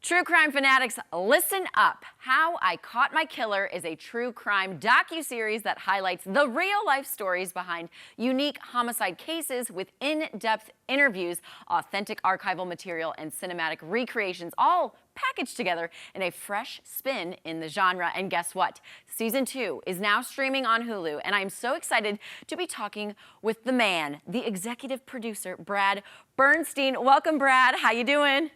True crime fanatics, listen up. How I Caught My Killer is a true crime docu-series that highlights the real-life stories behind unique homicide cases with in-depth interviews, authentic archival material, and cinematic recreations, all packaged together in a fresh spin in the genre. And guess what? Season 2 is now streaming on Hulu, and I'm so excited to be talking with the man, the executive producer, Brad Bernstein. Welcome, Brad. How you doing?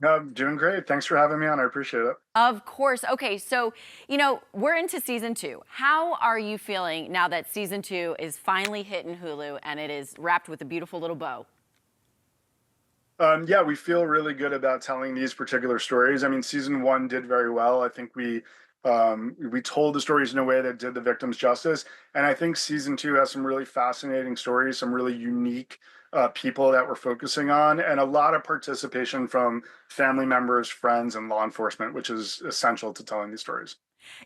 I'm doing great. Thanks for having me on. I appreciate it. Of course. Okay, so, we're into season 2. How are you feeling now that season 2 is finally hitting Hulu and it is wrapped with a beautiful little bow? Yeah, we feel really good about telling these particular stories. I mean, season one did very well. I think we told the stories in a way that did the victims justice, and I think season two has some really fascinating stories, some really unique people that we're focusing on, and a lot of participation from family members, friends, and law enforcement, which is essential to telling these stories.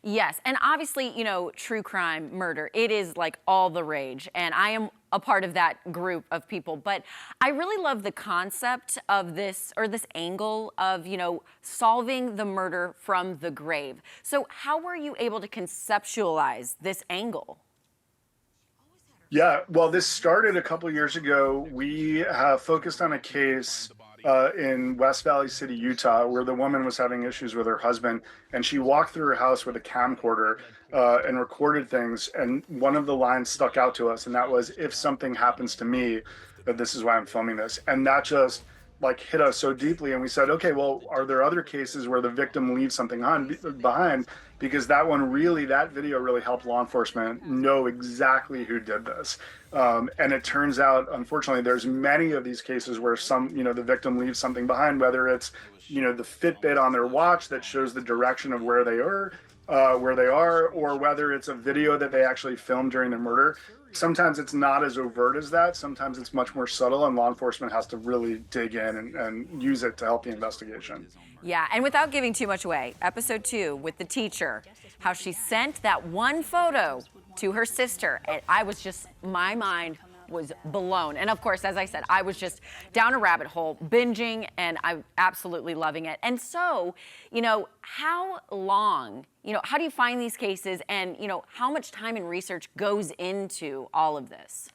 Yes, and obviously, true crime, murder, it is like all the rage, and I am a part of that group of people. But I really love the concept of this, or this angle of, solving the murder from the grave. So how were you able to conceptualize this angle? Yeah, well, this started a couple years ago. We have focused on a case in West Valley City, Utah, where the woman was having issues with her husband, and she walked through her house with a camcorder and recorded things. And one of the lines stuck out to us, and that was, "If something happens to me, this is why I'm filming this." And that just like hit us so deeply, and we said, okay, well, are there other cases where the victim leaves something on behind? Because that video really helped law enforcement know exactly who did this. And it turns out, unfortunately, there's many of these cases where the victim leaves something behind, whether it's, the Fitbit on their watch that shows the direction of where they are, or whether it's a video that they actually filmed during the murder. Sometimes it's not as overt as that. Sometimes it's much more subtle, and law enforcement has to really dig in and use it to help the investigation. Yeah, and without giving too much away, episode 2 with the teacher, how she sent that one photo to her sister, and my mind was blown. And of course, as I said, I was just down a rabbit hole, binging, and I'm absolutely loving it. And so, how long, how do you find these cases, and, how much time and research goes into all of this?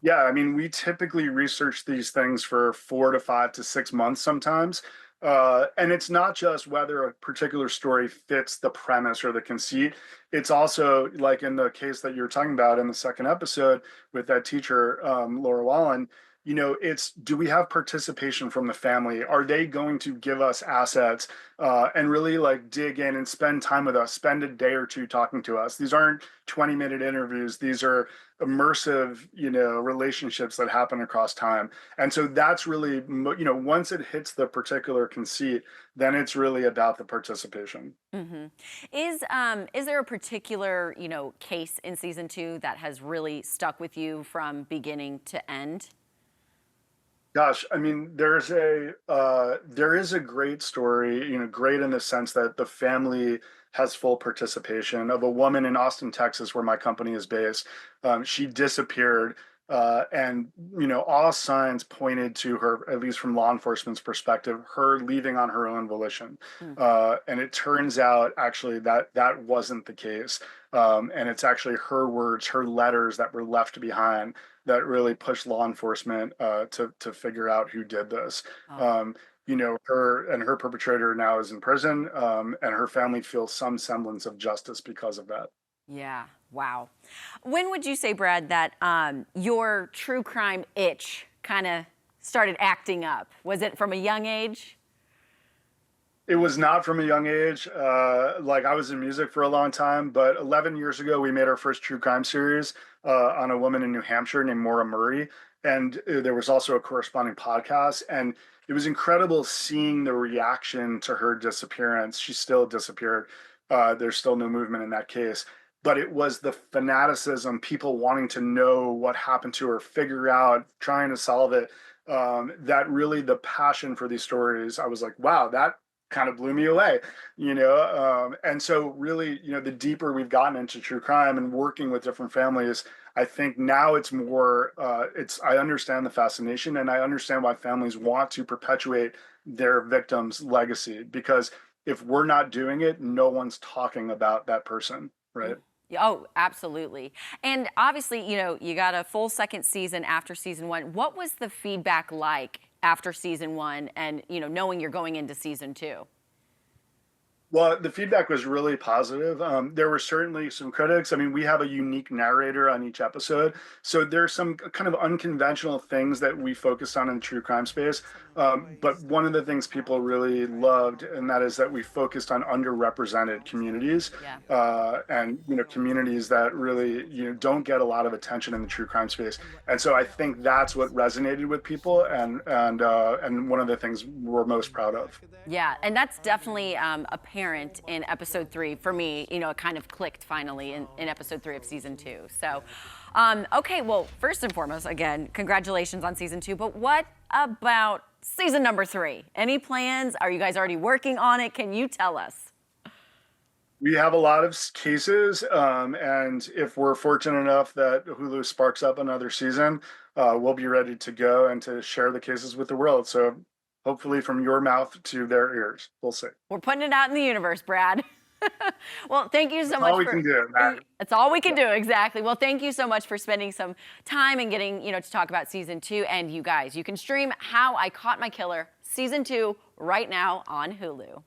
Yeah, I mean, we typically research these things for 4 to 5 to 6 months sometimes. And it's not just whether a particular story fits the premise or the conceit. It's also like in the case that you're talking about in the second episode with that teacher, Laura Wallen. It's, do we have participation from the family? Are they going to give us assets and really like dig in and spend time with us, spend a day or two talking to us? These aren't 20-minute interviews. These are immersive, relationships that happen across time. And so that's really, once it hits the particular conceit, then it's really about the participation. hmm is there a particular, case in season 2 that has really stuck with you from beginning to end? Gosh, I mean, there is a great story, great in the sense that the family has full participation of a woman in Austin, Texas, where my company is based. She disappeared, and all signs pointed to her, at least from law enforcement's perspective, her leaving on her own volition. And it turns out actually that that wasn't the case, and it's actually her words, her letters that were left behind that really pushed law enforcement to figure out who did this. Oh. Her perpetrator now is in prison, and her family feels some semblance of justice because of that. Yeah. Wow. When would you say, Brad, that your true crime itch kind of started acting up? Was it from a young age? It was not from a young age. Like I was in music for a long time, but 11 years ago, we made our first true crime series on a woman in New Hampshire named Maura Murray. And there was also a corresponding podcast. And it was incredible seeing the reaction to her disappearance. She still disappeared. There's still no movement in that case. But it was the fanaticism, people wanting to know what happened to her, figure out, trying to solve it. That really the passion for these stories. I was like, wow, that kind of blew me away, and so really, the deeper we've gotten into true crime and working with different families, I think now it's more, I understand the fascination, and I understand why families want to perpetuate their victim's legacy, because if we're not doing it, no one's talking about that person, right? Oh, absolutely. And obviously, you got a full second season after season one. What was the feedback like after season one and, knowing you're going into season two? Well, the feedback was really positive. There were certainly some critics. I mean, we have a unique narrator on each episode. So there's some kind of unconventional things that we focus on in the true crime space. But one of the things people really loved, and that is that we focused on underrepresented communities, Yeah. and communities that really don't get a lot of attention in the true crime space. And so I think that's what resonated with people, and one of the things we're most proud of. Yeah, and that's definitely apparent in episode 3 for me. It kind of clicked finally in episode 3 of season 2. So, okay, well, first and foremost, again, congratulations on season 2. But what about season number 3? Any plans? Are you guys already working on it? Can you tell us? We have a lot of cases, and if we're fortunate enough that Hulu sparks up another season, we'll be ready to go and to share the cases with the world. So hopefully from your mouth to their ears. We'll see. We're putting it out in the universe, Brad. Well, thank you so That's much. all we can do, man. That's all we can do, exactly. Well, thank you so much for spending some time and getting, to talk about season 2. And you guys, you can stream How I Caught My Killer season 2 right now on Hulu.